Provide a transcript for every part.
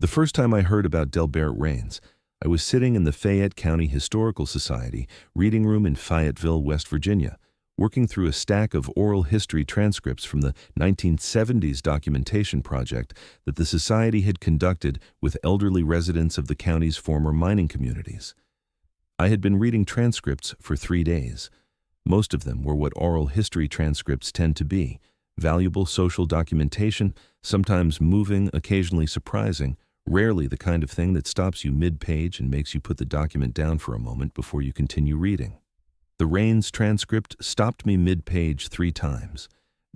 The first time I heard about Delbert Rains, I was sitting in the Fayette County Historical Society reading room in Fayetteville, West Virginia, working through a stack of oral history transcripts from the 1970s documentation project that the Society had conducted with elderly residents of the county's former mining communities. I had been reading transcripts for 3 days. Most of them were what oral history transcripts tend to be: valuable social documentation, sometimes moving, occasionally surprising, rarely the kind of thing that stops you mid-page and makes you put the document down for a moment before you continue reading. The Rains transcript stopped me mid-page 3 times.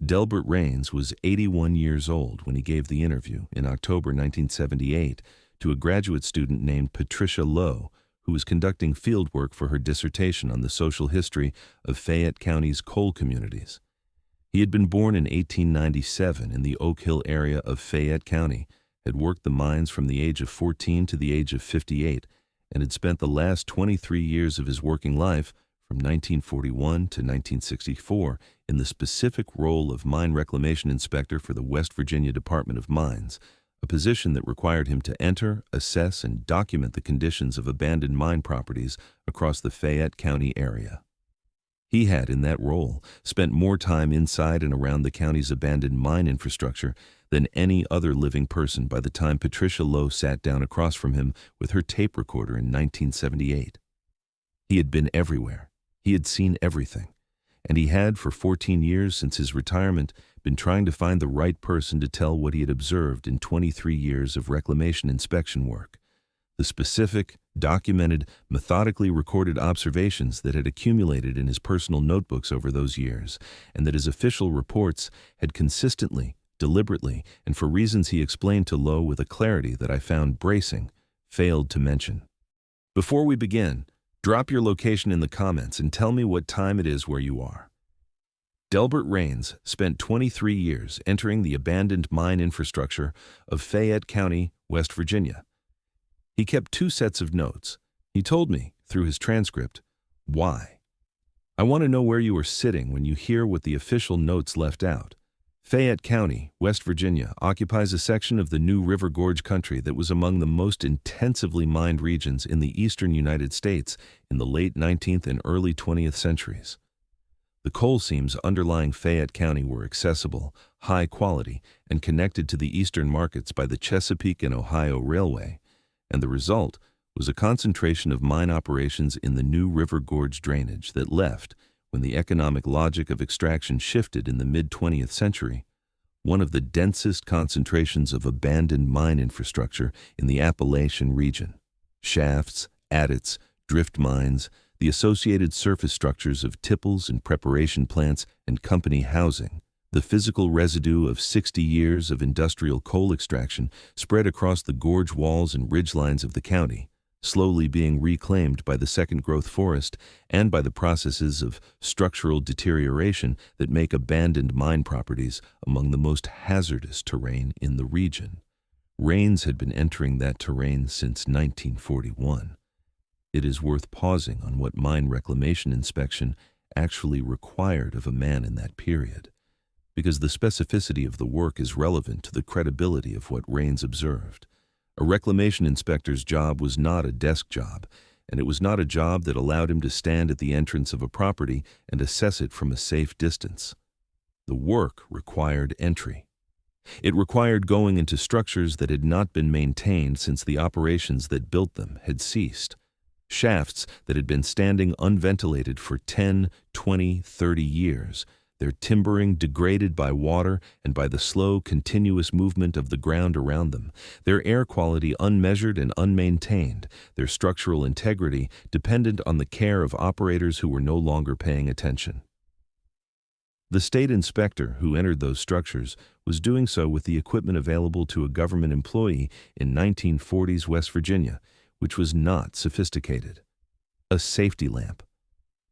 Delbert Rains was 81 years old when he gave the interview in October 1978 to a graduate student named Patricia Lowe, who was conducting field work for her dissertation on the social history of Fayette County's coal communities. He had been born in 1897 in the Oak Hill area of Fayette County, had worked the mines from the age of 14 to the age of 58, and had spent the last 23 years of his working life, from 1941 to 1964, in the specific role of mine reclamation inspector for the West Virginia Department of Mines, a position that required him to enter, assess, and document the conditions of abandoned mine properties across the Fayette County area. He had, in that role, spent more time inside and around the county's abandoned mine infrastructure than any other living person by the time Patricia Lowe sat down across from him with her tape recorder in 1978. He had been everywhere. He had seen everything. And he had, for 14 years since his retirement, been trying to find the right person to tell what he had observed in 23 years of reclamation inspection work. The specific, documented, methodically recorded observations that had accumulated in his personal notebooks over those years, and that his official reports had consistently, deliberately, and for reasons he explained to Lowe with a clarity that I found bracing, failed to mention. Before we begin, drop your location in the comments and tell me what time it is where you are. Delbert Rains spent 23 years entering the abandoned mine infrastructure of Fayette County, West Virginia. He kept 2 sets of notes. He told me, through his transcript, why. I want to know where you are sitting when you hear what the official notes left out. Fayette County, West Virginia, occupies a section of the New River Gorge country that was among the most intensively mined regions in the eastern United States in the late 19th and early 20th centuries. The coal seams underlying Fayette County were accessible, high quality, and connected to the eastern markets by the Chesapeake and Ohio Railway, and the result was a concentration of mine operations in the New River Gorge drainage that left, when the economic logic of extraction shifted in the mid-20th century, one of the densest concentrations of abandoned mine infrastructure in the Appalachian region. Shafts, adits, drift mines, the associated surface structures of tipples and preparation plants and company housing, the physical residue of 60 years of industrial coal extraction spread across the gorge walls and ridgelines of the county, slowly being reclaimed by the second-growth forest and by the processes of structural deterioration that make abandoned mine properties among the most hazardous terrain in the region. Rains had been entering that terrain since 1941. It is worth pausing on what mine reclamation inspection actually required of a man in that period, because the specificity of the work is relevant to the credibility of what Rains observed. A reclamation inspector's job was not a desk job, and it was not a job that allowed him to stand at the entrance of a property and assess it from a safe distance. The work required entry. It required going into structures that had not been maintained since the operations that built them had ceased. Shafts that had been standing unventilated for 10, 20, 30 years, their timbering degraded by water and by the slow, continuous movement of the ground around them, their air quality unmeasured and unmaintained, their structural integrity dependent on the care of operators who were no longer paying attention. The state inspector who entered those structures was doing so with the equipment available to a government employee in 1940s West Virginia, which was not sophisticated. A safety lamp,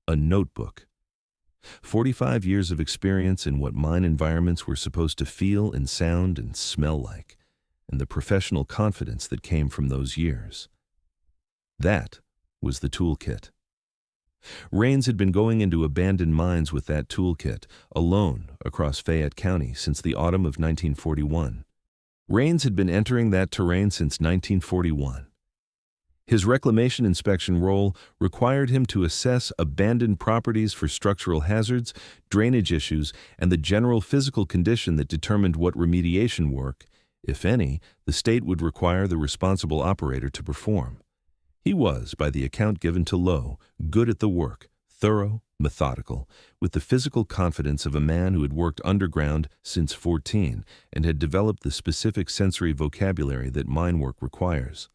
a notebook, 45 years of experience in what mine environments were supposed to feel and sound and smell like, and the professional confidence that came from those years. That was the toolkit. Rains had been going into abandoned mines with that toolkit, alone, across Fayette County since the autumn of 1941. Rains had been entering that terrain since 1941. His reclamation inspection role required him to assess abandoned properties for structural hazards, drainage issues, and the general physical condition that determined what remediation work, if any, the state would require the responsible operator to perform. He was, by the account given to Lowe, good at the work, thorough, methodical, with the physical confidence of a man who had worked underground since 14 and had developed the specific sensory vocabulary that mine work requires.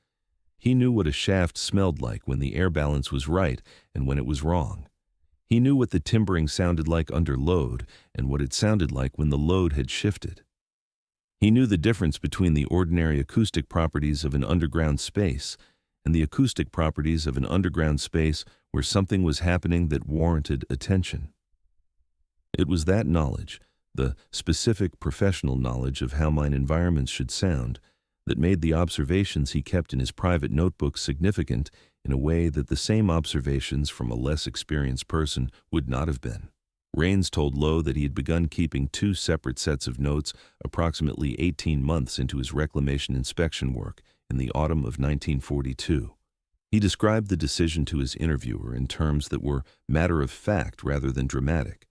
He knew what a shaft smelled like when the air balance was right and when it was wrong. He knew what the timbering sounded like under load and what it sounded like when the load had shifted. He knew the difference between the ordinary acoustic properties of an underground space and the acoustic properties of an underground space where something was happening that warranted attention. It was that knowledge, the specific professional knowledge of how mine environments should sound, that made the observations he kept in his private notebook significant in a way that the same observations from a less experienced person would not have been. Rains told Lowe that he had begun keeping two separate sets of notes approximately 18 months into his reclamation inspection work in the autumn of 1942. He described the decision to his interviewer in terms that were matter of fact rather than dramatic.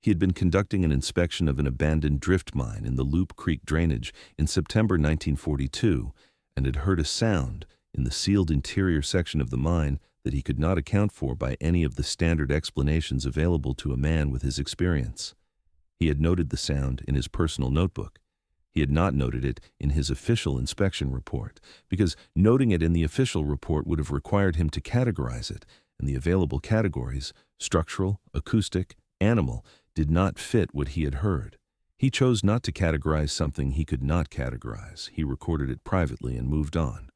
He had been conducting an inspection of an abandoned drift mine in the Loop Creek drainage in September 1942 and had heard a sound in the sealed interior section of the mine that he could not account for by any of the standard explanations available to a man with his experience. He had noted the sound in his personal notebook. He had not noted it in his official inspection report, because noting it in the official report would have required him to categorize it, and the available categories, structural, acoustic, animal, did not fit what he had heard. He chose not to categorize something he could not categorize. He recorded it privately and moved on.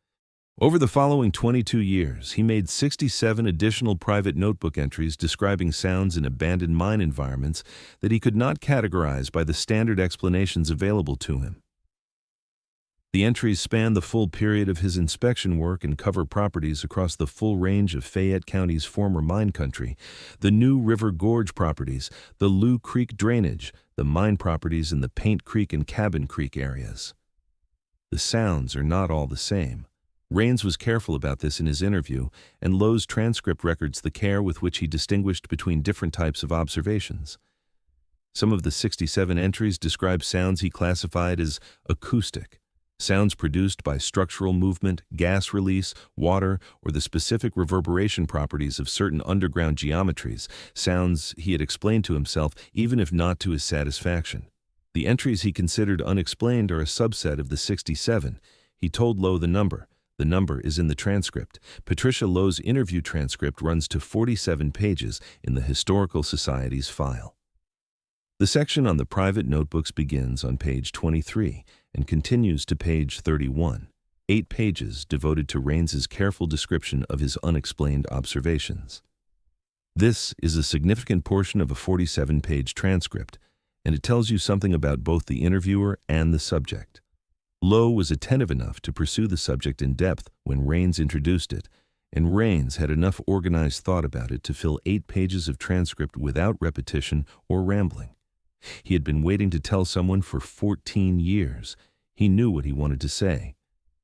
Over the following 22 years, he made 67 additional private notebook entries describing sounds in abandoned mine environments that he could not categorize by the standard explanations available to him. The entries span the full period of his inspection work and cover properties across the full range of Fayette County's former mine country, the New River Gorge properties, the Lou Creek drainage, the mine properties in the Paint Creek and Cabin Creek areas. The sounds are not all the same. Rains was careful about this in his interview, and Lowe's transcript records the care with which he distinguished between different types of observations. Some of the 67 entries describe sounds he classified as acoustic, sounds produced by structural movement, gas release, water, or the specific reverberation properties of certain underground geometries, sounds he had explained to himself even if not to his satisfaction. The entries he considered unexplained are a subset of the 67. He told Lowe the number. The number is in the transcript. Patricia Lowe's interview transcript runs to 47 pages in the Historical Society's file. The section on the private notebooks begins on page 23 and continues to page 31, 8 pages devoted to Rains's careful description of his unexplained observations. This is a significant portion of a 47-page transcript, and it tells you something about both the interviewer and the subject. Lowe was attentive enough to pursue the subject in depth when Rains introduced it, and Rains had enough organized thought about it to fill 8 pages of transcript without repetition or rambling. He had been waiting to tell someone for 14 years. He knew what he wanted to say.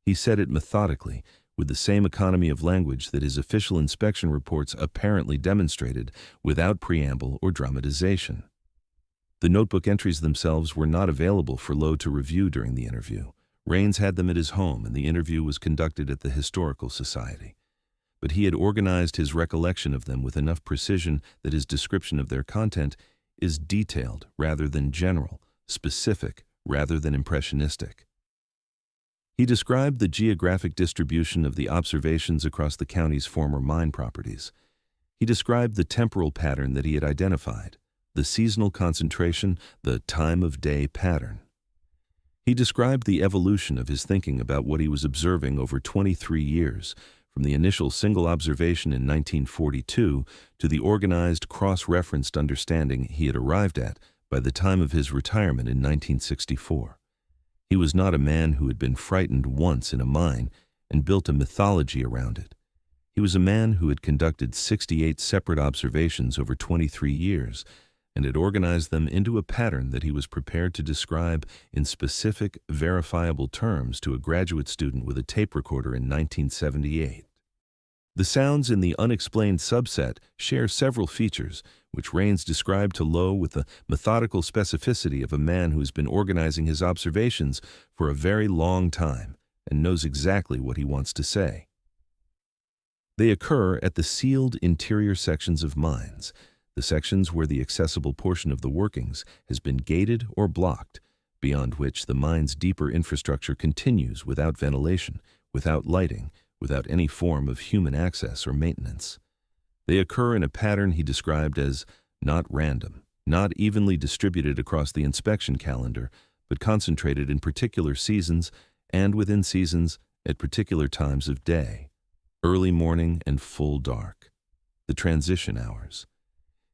He said it methodically, with the same economy of language that his official inspection reports apparently demonstrated, without preamble or dramatization. The notebook entries themselves were not available for Lowe to review during the interview. Rains had them at his home, and the interview was conducted at the Historical Society. But he had organized his recollection of them with enough precision that his description of their content is detailed rather than general, specific rather than impressionistic. He described the geographic distribution of the observations across the county's former mine properties. He described the temporal pattern that he had identified, the seasonal concentration, the time of day pattern. He described the evolution of his thinking about what he was observing over 23 years, from the initial single observation in 1942 to the organized, cross-referenced understanding he had arrived at by the time of his retirement in 1964. He was not a man who had been frightened once in a mine and built a mythology around it. He was a man who had conducted 68 separate observations over 23 years, and had organized them into a pattern that he was prepared to describe in specific, verifiable terms to a graduate student with a tape recorder in 1978. The sounds in the unexplained subset share several features, which Rains described to Lowe with the methodical specificity of a man who has been organizing his observations for a very long time and knows exactly what he wants to say. They occur at the sealed interior sections of mines, the sections where the accessible portion of the workings has been gated or blocked, beyond which the mine's deeper infrastructure continues without ventilation, without lighting, without any form of human access or maintenance. They occur in a pattern he described as not random, not evenly distributed across the inspection calendar, but concentrated in particular seasons and within seasons at particular times of day, early morning and full dark, the transition hours.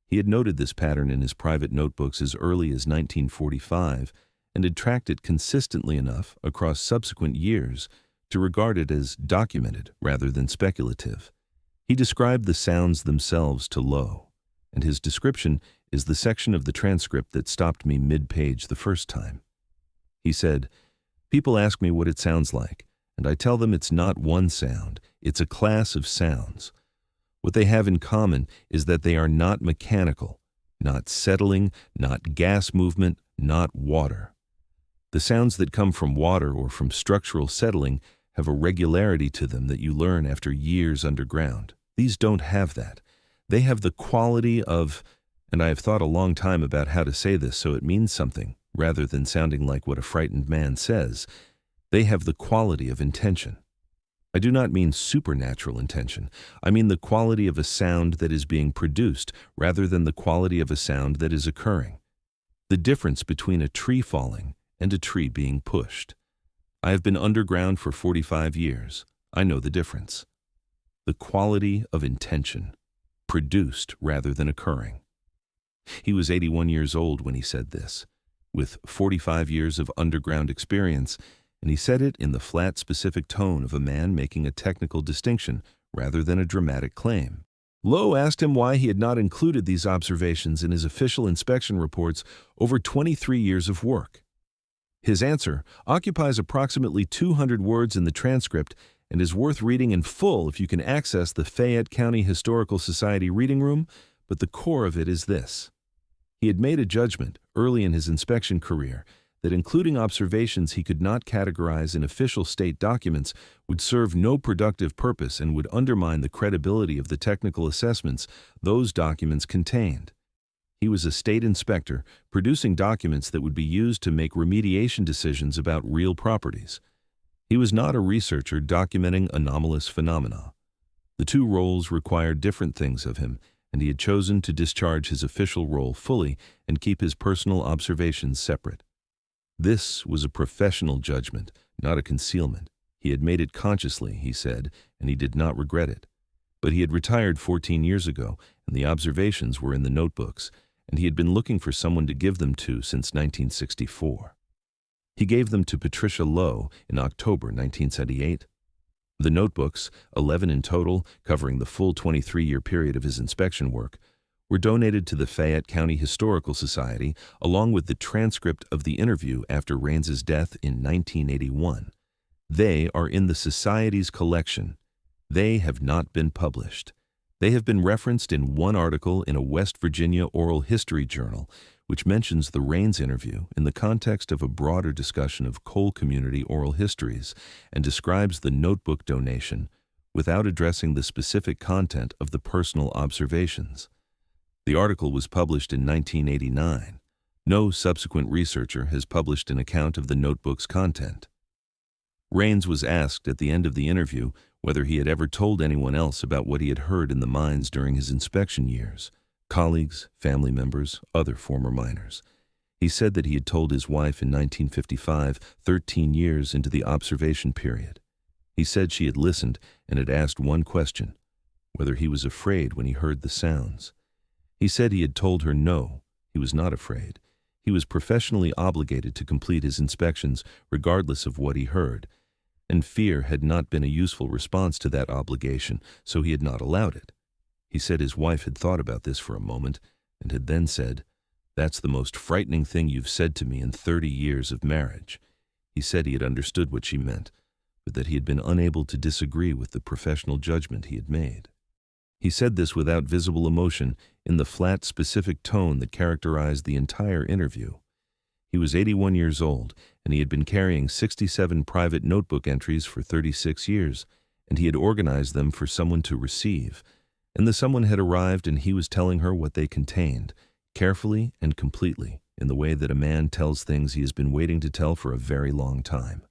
He had noted this pattern in his private notebooks as early as 1945 and had tracked it consistently enough across subsequent years to regard it as documented rather than speculative. He described the sounds themselves to Lowe, and his description is the section of the transcript that stopped me mid-page the first time. He said, "People ask me what it sounds like, and I tell them it's not one sound, it's a class of sounds. What they have in common is that they are not mechanical, not settling, not gas movement, not water. The sounds that come from water or from structural settling have a regularity to them that you learn after years underground. These don't have that. They have the quality of, and I have thought a long time about how to say this so it means something, rather than sounding like what a frightened man says, they have the quality of intention. I do not mean supernatural intention. I mean the quality of a sound that is being produced rather than the quality of a sound that is occurring. The difference between a tree falling and a tree being pushed. I have been underground for 45 years. I know the difference. The quality of intention, produced rather than occurring." He was 81 years old when he said this, with 45 years of underground experience, and he said it in the flat, specific tone of a man making a technical distinction rather than a dramatic claim. Lowe asked him why he had not included these observations in his official inspection reports over 23 years of work. His answer occupies approximately 200 words in the transcript and is worth reading in full if you can access the Fayette County Historical Society reading room, but the core of it is this. He had made a judgment early in his inspection career that including observations he could not categorize in official state documents would serve no productive purpose and would undermine the credibility of the technical assessments those documents contained. He was a state inspector producing documents that would be used to make remediation decisions about real properties. He was not a researcher documenting anomalous phenomena. The two roles required different things of him, and he had chosen to discharge his official role fully and keep his personal observations separate. This was a professional judgment, not a concealment. He had made it consciously, he said, and he did not regret it. But he had retired 14 years ago, and the observations were in the notebooks, and he had been looking for someone to give them to since 1964. He gave them to Patricia Lowe in October 1978. The notebooks, 11 in total, covering the full 23-year period of his inspection work, were donated to the Fayette County Historical Society along with the transcript of the interview after Rains's death in 1981. They are in the Society's collection. They have not been published. They have been referenced in one article in a West Virginia oral history journal, which mentions the Rains interview in the context of a broader discussion of coal community oral histories and describes the notebook donation without addressing the specific content of the personal observations. The article was published in 1989. No subsequent researcher has published an account of the notebook's content. Rains was asked at the end of the interview whether he had ever told anyone else about what he had heard in the mines during his inspection years, colleagues, family members, other former miners. He said that he had told his wife in 1955, 13 years into the observation period. He said she had listened and had asked one question, whether he was afraid when he heard the sounds. He said he had told her no, he was not afraid. He was professionally obligated to complete his inspections regardless of what he heard, and fear had not been a useful response to that obligation, so he had not allowed it. He said his wife had thought about this for a moment and had then said, "That's the most frightening thing you've said to me in 30 years of marriage." He said he had understood what she meant, but that he had been unable to disagree with the professional judgment he had made. He said this without visible emotion, in the flat, specific tone that characterized the entire interview. He was 81 years old, and he had been carrying 67 private notebook entries for 36 years, and he had organized them for someone to receive. And the someone had arrived, and he was telling her what they contained, carefully and completely, in the way that a man tells things he has been waiting to tell for a very long time.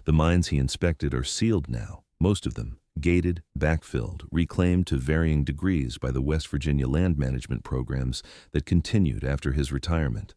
The mines he inspected are sealed now, most of them, gated, backfilled, reclaimed to varying degrees by the West Virginia land management programs that continued after his retirement.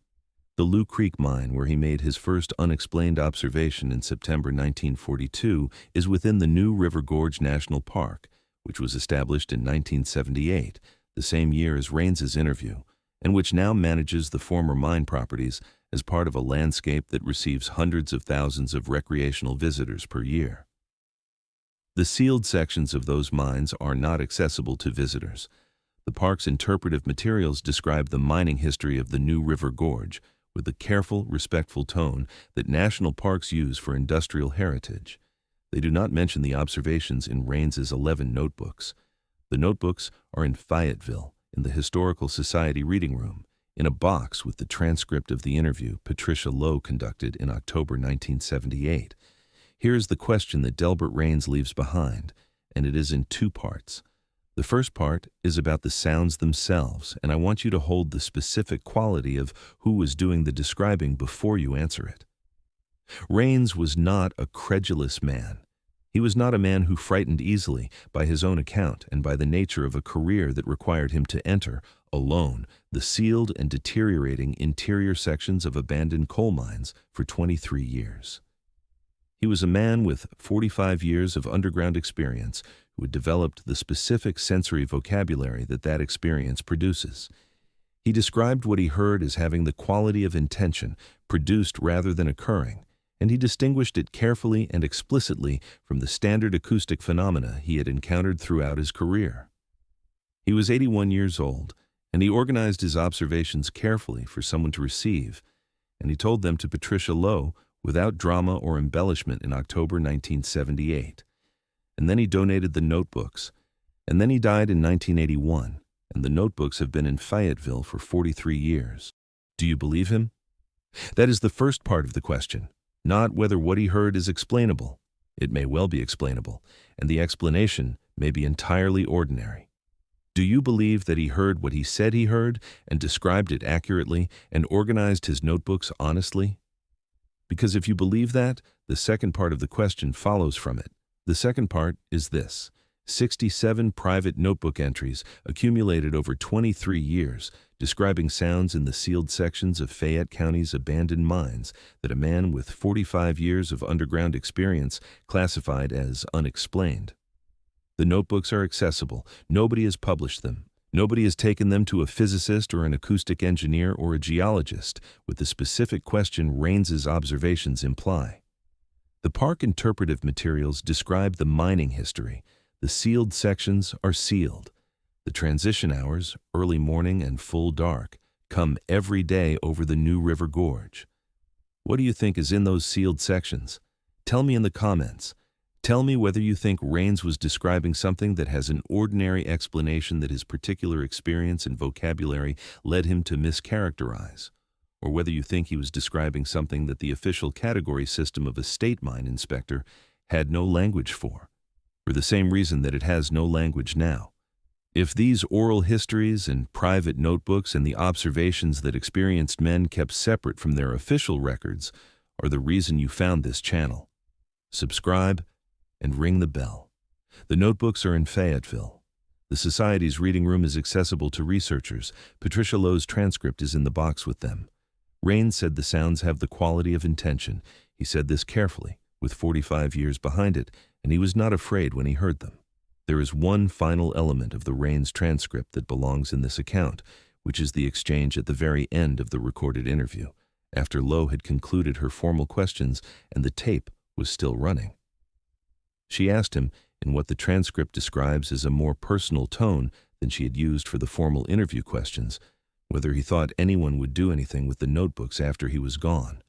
The Lou Creek mine, where he made his first unexplained observation in September 1942, is within the New River Gorge National Park, which was established in 1978, the same year as Raines's interview, and which now manages the former mine properties as part of a landscape that receives hundreds of thousands of recreational visitors per year. The sealed sections of those mines are not accessible to visitors. The park's interpretive materials describe the mining history of the New River Gorge with the careful, respectful tone that national parks use for industrial heritage. They do not mention the observations in Raines's 11 notebooks. The notebooks are in Fayetteville, in the Historical Society reading room, in a box with the transcript of the interview Patricia Lowe conducted in October 1978. Here is the question that Delbert Raines leaves behind, and it is in two parts. The first part is about the sounds themselves, and I want you to hold the specific quality of who was doing the describing before you answer it. Raines was not a credulous man. He was not a man who frightened easily, by his own account and by the nature of a career that required him to enter, alone, the sealed and deteriorating interior sections of abandoned coal mines for 23 years. He was a man with 45 years of underground experience who had developed the specific sensory vocabulary that experience produces. He described what he heard as having the quality of intention, produced rather than occurring, and he distinguished it carefully and explicitly from the standard acoustic phenomena he had encountered throughout his career. He was 81 years old, and he organized his observations carefully for someone to receive, and he told them to Patricia Lowe without drama or embellishment in October 1978. And then he donated the notebooks, and then he died in 1981, and the notebooks have been in Fayetteville for 43 years. Do you believe him? That is the first part of the question, not whether what he heard is explainable. It may well be explainable, and the explanation may be entirely ordinary. Do you believe that he heard what he said he heard and described it accurately and organized his notebooks honestly? Because if you believe that, the second part of the question follows from it. The second part is this: 67 private notebook entries accumulated over 23 years, describing sounds in the sealed sections of Fayette County's abandoned mines that a man with 45 years of underground experience classified as unexplained. The notebooks are accessible. Nobody has published them. Nobody has taken them to a physicist or an acoustic engineer or a geologist with the specific question Raines's observations imply. The park interpretive materials describe the mining history. The sealed sections are sealed. The transition hours, early morning and full dark, come every day over the New River Gorge. What do you think is in those sealed sections? Tell me in the comments. Tell me whether you think Raines was describing something that has an ordinary explanation that his particular experience and vocabulary led him to mischaracterize, or whether you think he was describing something that the official category system of a state mine inspector had no language for the same reason that it has no language now. If these oral histories and private notebooks and the observations that experienced men kept separate from their official records are the reason you found this channel, subscribe and ring the bell. The notebooks are in Fayetteville. The Society's reading room is accessible to researchers. Patricia Lowe's transcript is in the box with them. Raines said the sounds have the quality of intention. He said this carefully, with 45 years behind it, and he was not afraid when he heard them. There is one final element of the Raines transcript that belongs in this account, which is the exchange at the very end of the recorded interview, after Lowe had concluded her formal questions and the tape was still running. She asked him, in what the transcript describes as a more personal tone than she had used for the formal interview questions, whether he thought anyone would do anything with the notebooks after he was gone.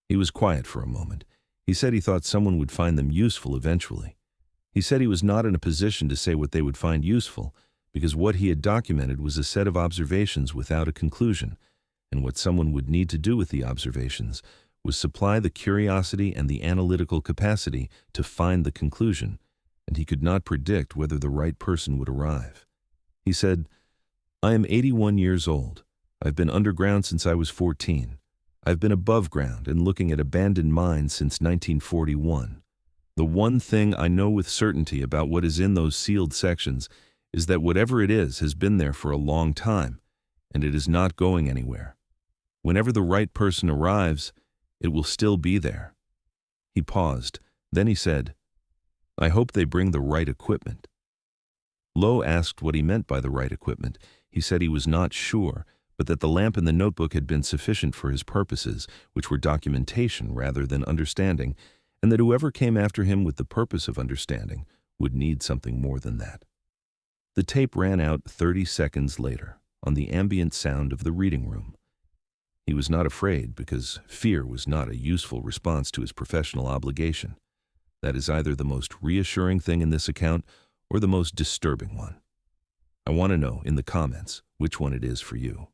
He was quiet for a moment. He said he thought someone would find them useful eventually. He said he was not in a position to say what they would find useful, because what he had documented was a set of observations without a conclusion, and what someone would need to do with the observations was supply the curiosity and the analytical capacity to find the conclusion, and he could not predict whether the right person would arrive. He said, "I am 81 years old. I've been underground since I was 14. I've been above ground and looking at abandoned mines since 1941. The one thing I know with certainty about what is in those sealed sections is that whatever it is has been there for a long time, and it is not going anywhere. Whenever the right person arrives, it will still be there." He paused. Then he said, "I hope they bring the right equipment." Lowe asked what he meant by the right equipment. He said he was not sure, but that the lamp in the notebook had been sufficient for his purposes, which were documentation rather than understanding, and that whoever came after him with the purpose of understanding would need something more than that. The tape ran out 30 seconds later, on the ambient sound of the reading room. He was not afraid, because fear was not a useful response to his professional obligation. That is either the most reassuring thing in this account or the most disturbing one. I want to know in the comments which one it is for you.